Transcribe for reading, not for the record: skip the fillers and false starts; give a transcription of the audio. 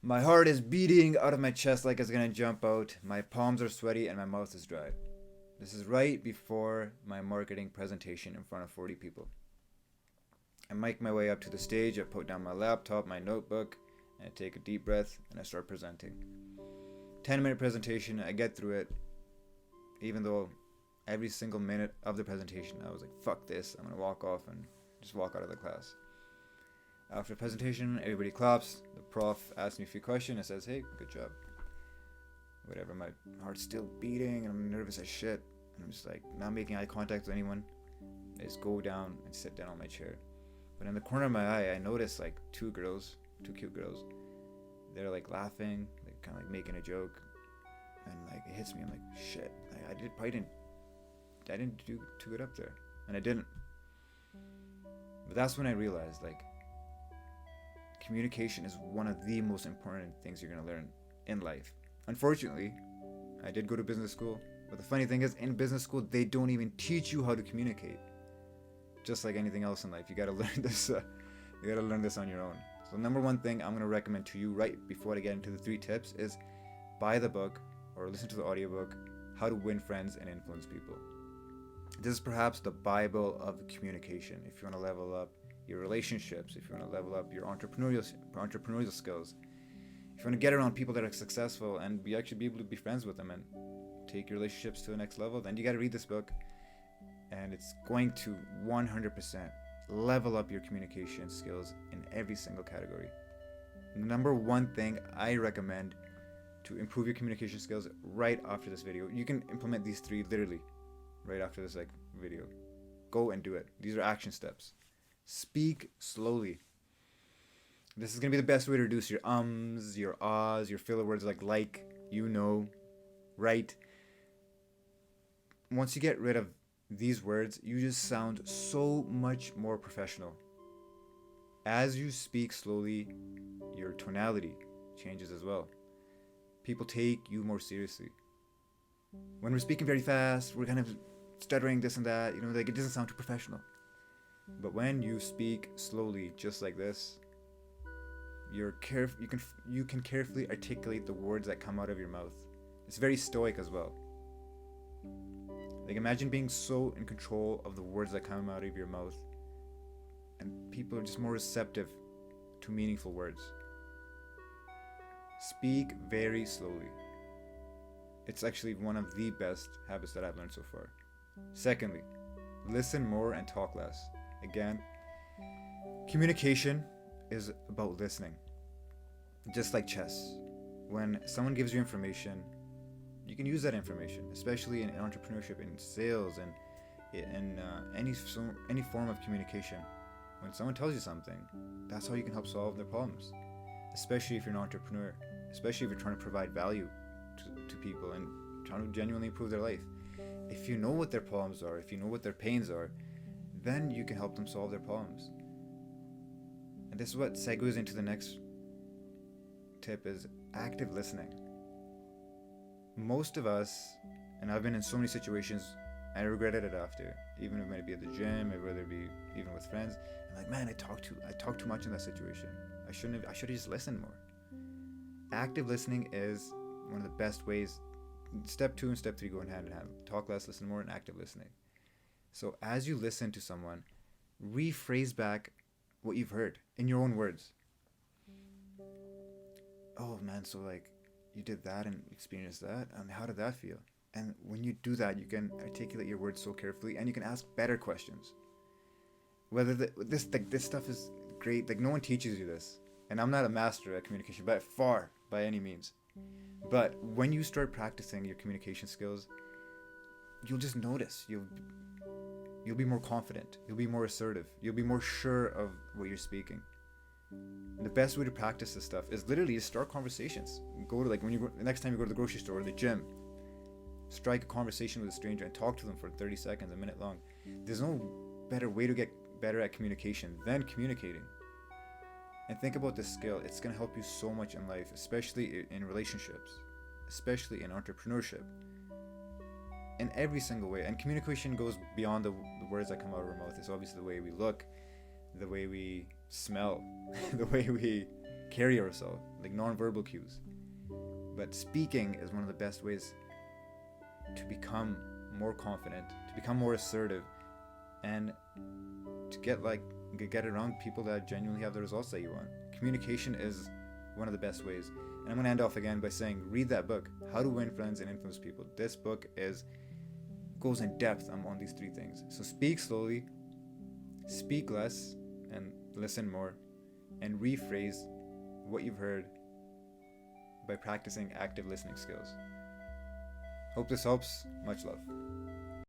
My heart is beating out of my chest like it's gonna jump out. My palms are sweaty and my mouth is dry. This is right before my marketing presentation in front of 40 people. I make my way up to the stage, I put down my laptop, my notebook, and I take a deep breath and I start presenting. 10-minute presentation, I get through it, even though every single minute of the presentation I was like, fuck this, I'm gonna walk off and just walk out of the class. After the presentation, everybody claps, the prof asks me a few questions and says, hey, good job. Whatever, my heart's still beating and I'm nervous as shit. And I'm just like, not making eye contact with anyone. I just go down and sit down on my chair. But in the corner of my eye, I notice like two cute girls. They're like laughing, like kind of like making a joke. And like it hits me, I'm like, shit, I didn't do too good up there. And I didn't. But that's when I realized like communication is one of the most important things you're gonna learn in life. Unfortunately, I did go to business school, but the funny thing is, in business school, they don't even teach you how to communicate. Just like anything else in life, you gotta learn this. You gotta learn this on your own. So, number one thing I'm gonna recommend to you right before I get into the 3 tips is buy the book or listen to the audiobook, How to Win Friends and Influence People. This is perhaps the Bible of communication. If you want to level up your relationships, if you want to level up your entrepreneurial skills, if you want to get around people that are successful and be actually be able to be friends with them and take your relationships to the next level, then you got to read this book, and it's going to 100% level up your communication skills in every single category. Number one thing I recommend to improve your communication skills right after this video, you can implement these 3 literally right after this video. Go and do it. These are action steps. Speak slowly. This is going to be the best way to reduce your ums, your ahs, your filler words like, you know, right. Once you get rid of these words, you just sound so much more professional. As you speak slowly, your tonality changes as well. People take you more seriously. When we're speaking very fast, we're kind of stuttering this and that, like it doesn't sound too professional. But when you speak slowly, just like this, you can carefully articulate the words that come out of your mouth. It's very stoic as well. Like imagine being so in control of the words that come out of your mouth, and people are just more receptive to meaningful words. Speak very slowly. It's actually one of the best habits that I've learned so far. Secondly, listen more and talk less. Again, communication is about listening. Just like chess. When someone gives you information, you can use that information, especially in entrepreneurship, in sales, and in any form of communication. When someone tells you something, that's how you can help solve their problems. Especially if you're an entrepreneur. Especially if you're trying to provide value to people and trying to genuinely improve their life. If you know what their problems are, if you know what their pains are, then you can help them solve their problems. And this is what segues into the next tip, is active listening. Most of us, and I've been in so many situations, I regretted it after, even if it might be at the gym, or whether it be even with friends. I'm like, man, I talk too much in that situation. I should have just listened more. Active listening is one of the best ways. Step 2 and step 3 go hand in hand. Talk less, listen more, and active listening. So as you listen to someone, rephrase back what you've heard in your own words. Oh man, so like you did that and experienced that, and how did that feel? And when you do that, you can articulate your words so carefully, and you can ask better questions. Whether this stuff is great, like no one teaches you this, and I'm not a master at communication by any means. But when you start practicing your communication skills, you'll just notice. You'll be more confident. You'll be more assertive. You'll be more sure of what you're speaking. And the best way to practice this stuff is literally to start conversations. Go to next time you go to the grocery store or the gym, strike a conversation with a stranger and talk to them for 30 seconds, a minute long. There's no better way to get better at communication than communicating. And think about this skill. It's going to help you so much in life, especially in relationships, especially in entrepreneurship, in every single way. And communication goes beyond the words that come out of our mouth. It's obviously the way we look, the way we smell, the way we carry ourselves. like non-verbal cues. But speaking is one of the best ways to become more confident, to become more assertive, and to get around people that genuinely have the results that you want. Communication is one of the best ways. And I'm going to end off again by saying, read that book, How to Win Friends and Influence People. This book goes in depth on these three things. So speak slowly, speak less, and listen more, and rephrase what you've heard by practicing active listening skills. Hope this helps. Much love.